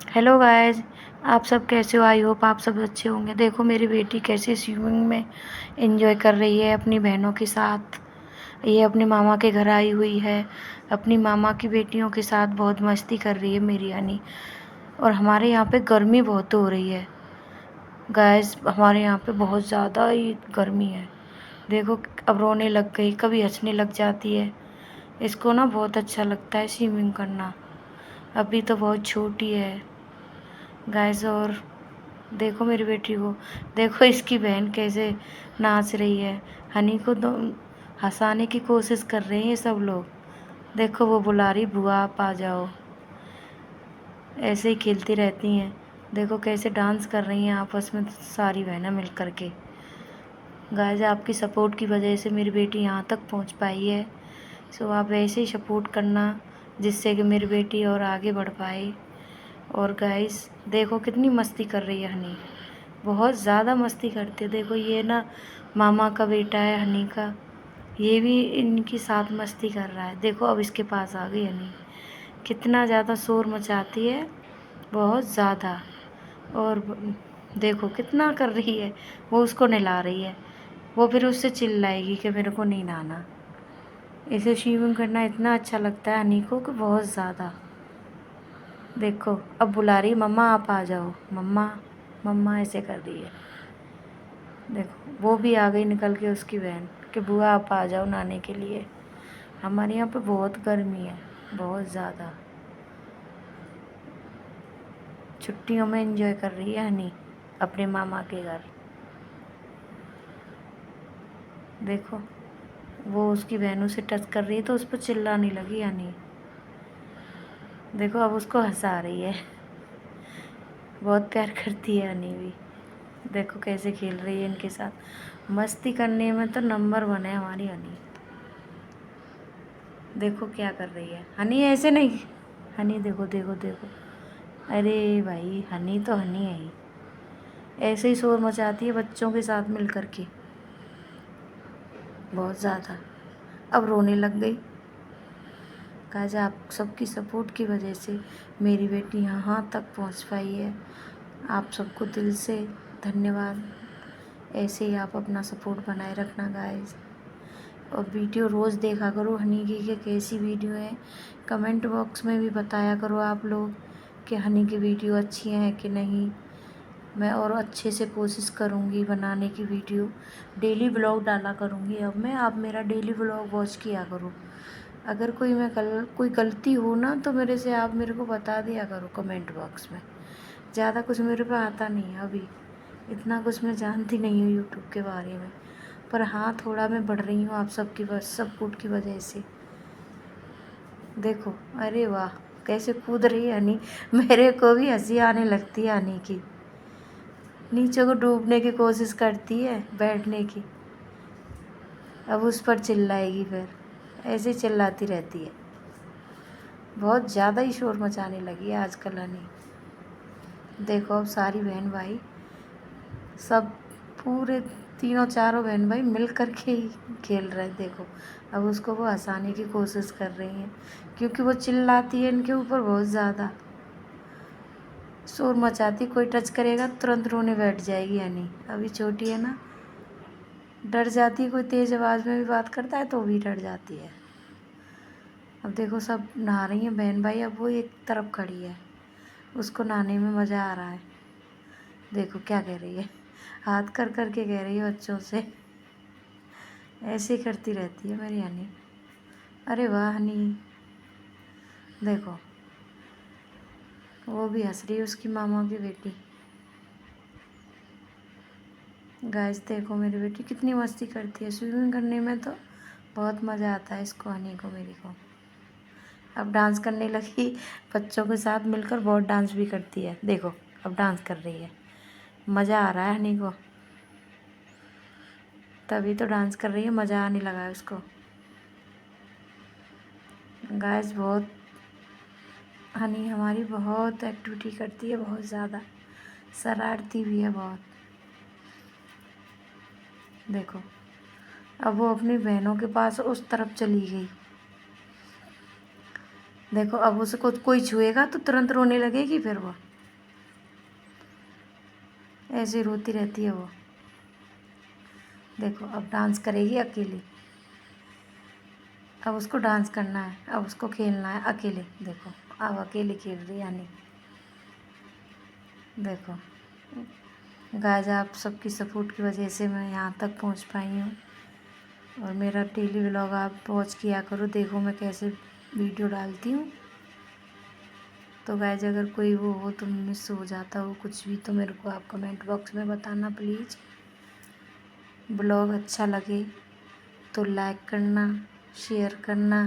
Hello guys. आप सब कैसे हो? आई होप आप सब अच्छे होंगे। देखो मेरी बेटी कैसे स्विमिंग में एंजॉय कर रही है अपनी बहनों के साथ। ये अपने मामा के घर आई हुई है, अपनी मामा की बेटियों के साथ बहुत मस्ती कर रही है मेरी यानी। और हमारे यहाँ पे गर्मी बहुत हो रही है गाइस, हमारे यहाँ पे बहुत ज़्यादा ही गर्मी है। देखो अब रोने लग गई, कभी हंसने लग जाती है। इसको ना बहुत अच्छा लगता है स्विमिंग करना। अभी तो बहुत छोटी है गाइस। और देखो मेरी बेटी को, देखो इसकी बहन कैसे नाच रही है। हनी को तो हंसाने की कोशिश कर रहे हैं सब लोग। देखो वो बुला रही, बुआ आप आ जाओ। ऐसे ही खेलती रहती हैं। देखो कैसे डांस कर रही हैं आपस में सारी बहनें मिल कर के। गाइस आपकी सपोर्ट की वजह से मेरी बेटी यहाँ तक पहुँच पाई है। सो आप ऐसे ही सपोर्ट करना जिससे कि मेरी बेटी और आगे बढ़ पाए। और गाइस देखो कितनी मस्ती कर रही है हनी, बहुत ज़्यादा मस्ती करती है। देखो ये ना मामा का बेटा है हनी का, ये भी इनकी साथ मस्ती कर रहा है। देखो अब इसके पास आ गई हनी, कितना ज़्यादा शोर मचाती है, बहुत ज़्यादा। और देखो कितना कर रही है, वो उसको नहला रही है। वो फिर उससे चिल्लाएगी कि मेरे को नहीं नहाना। इसे स्विमिंग करना इतना अच्छा लगता है हनी को कि बहुत ज़्यादा। देखो अब बुला रही, मम्मा आप आ जाओ, मम्मा मम्मा ऐसे कर रही है। देखो वो भी आ गई निकल के उसकी बहन कि बुआ आप आ जाओ नहाने के लिए। हमारे यहाँ पे बहुत गर्मी है, बहुत ज़्यादा। छुट्टियों में एंजॉय कर रही है हनी अपने मामा के घर। देखो वो उसकी बहनों से टच कर रही है तो उस पर चिल्लाने लगी हनी। देखो अब उसको हंसा रही है, बहुत प्यार करती है हनी भी। देखो कैसे खेल रही है इनके साथ, मस्ती करने में तो नंबर 1 है हमारी हनी। देखो क्या कर रही है हनी, ऐसे नहीं। हनी देखो देखो देखो, अरे भाई हनी तो हनी है ही, ऐसे ही शोर मचाती है बच्चों के साथ मिल कर के, बहुत ज़्यादा। अब रोने लग गई। काज आप सबकी सपोर्ट की वजह से मेरी बेटी यहाँ तक पहुँच पाई है। आप सबको दिल से धन्यवाद। ऐसे ही आप अपना सपोर्ट बनाए रखना गाइस। और वीडियो रोज़ देखा करो हनी की कि कैसी वीडियो है। कमेंट बॉक्स में भी बताया करो आप लोग कि हनी की वीडियो अच्छी है कि नहीं। मैं और अच्छे से कोशिश करूँगी बनाने की वीडियो। डेली व्लॉग डाला करूँगी अब मैं, आप मेरा डेली व्लॉग वॉच किया करो। अगर कोई गलती हो ना तो मेरे से आप मेरे को बता दिया करो कमेंट बॉक्स में। ज़्यादा कुछ मेरे पे आता नहीं है अभी, इतना कुछ मैं जानती नहीं हूँ यूट्यूब के बारे में। पर हाँ थोड़ा मैं बढ़ रही हूँ आप सबकी बस सपोर्ट की वजह से। देखो अरे वाह कैसे कूद रही है हनी, मेरे को भी हंसी आने लगती है हनी की। नीचे को डूबने की कोशिश करती है बैठने की, अब उस पर चिल्लाएगी फिर, ऐसे चिल्लाती रहती है। बहुत ज़्यादा ही शोर मचाने लगी है आजकल हनी। देखो अब सारी बहन भाई सब, पूरे तीनों चारों बहन भाई मिल कर के ही खेल रहे हैं। देखो अब उसको वो हंसाने की कोशिश कर रही हैं क्योंकि वो चिल्लाती है इनके ऊपर बहुत ज़्यादा, शोर मचाती। कोई टच करेगा तुरंत रोने बैठ जाएगी हनी, अभी छोटी है ना, डर जाती है। कोई तेज़ आवाज़ में भी बात करता है तो भी डर जाती है। अब देखो सब नहा रही हैं बहन भाई, अब वो एक तरफ खड़ी है, उसको नहाने में मज़ा आ रहा है। देखो क्या कह रही है, हाथ कर कर के कह रही है बच्चों से, ऐसे ही करती रहती है मेरी हनी। अरे वाह हनी, देखो वो भी हंस रही है उसकी मामा की बेटी। गाइस देखो मेरी बेटी कितनी मस्ती करती है स्विमिंग करने में, तो बहुत मज़ा आता है इसको हनी को मेरी को। अब डांस करने लगी बच्चों के साथ मिलकर, बहुत डांस भी करती है। देखो अब डांस कर रही है, मज़ा आ रहा है हनी को, तभी तो डांस कर रही है, मज़ा आने लगा है उसको। गाइस बहुत हनी हमारी बहुत एक्टिविटी करती है, बहुत ज़्यादा शरारती भी है बहुत। देखो अब वो अपनी बहनों के पास उस तरफ चली गई। देखो अब उसको कोई छुएगा तो तुरंत रोने लगेगी फिर वो। ऐसे रोती रहती है वो। देखो अब डांस करेगी अकेली। अब उसको डांस करना है, अब उसको खेलना है अकेले। देखो अब अकेले खेल रही है यानी। देखो गाइस, आप सबकी सपोर्ट की वजह से मैं यहाँ तक पहुँच पाई हूँ। और मेरा डेली व्लॉग आप वॉच किया करो, देखो मैं कैसे वीडियो डालती हूँ। तो गाइस, अगर कोई वो हो तो मिस हो जाता हो कुछ भी तो मेरे को आप कमेंट बॉक्स में बताना प्लीज़। ब्लॉग अच्छा लगे तो लाइक करना, शेयर करना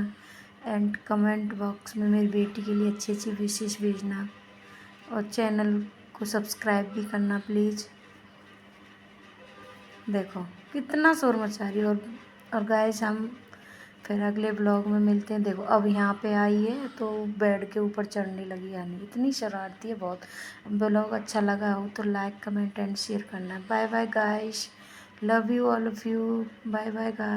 एंड कमेंट बॉक्स में मेरी बेटी के लिए अच्छी अच्छी विशेष भेजना। और चैनल को सब्सक्राइब भी करना प्लीज़। देखो कितना शोर मचा रही है। और गाइस, हम फिर अगले ब्लॉग में मिलते हैं। देखो अब यहाँ पे आई है तो बेड के ऊपर चढ़ने लगी, यानी इतनी शरारती है बहुत। ब्लॉग अच्छा लगा हो तो लाइक कमेंट एंड शेयर करना। Bye bye guys, love you all of you, bye bye guys.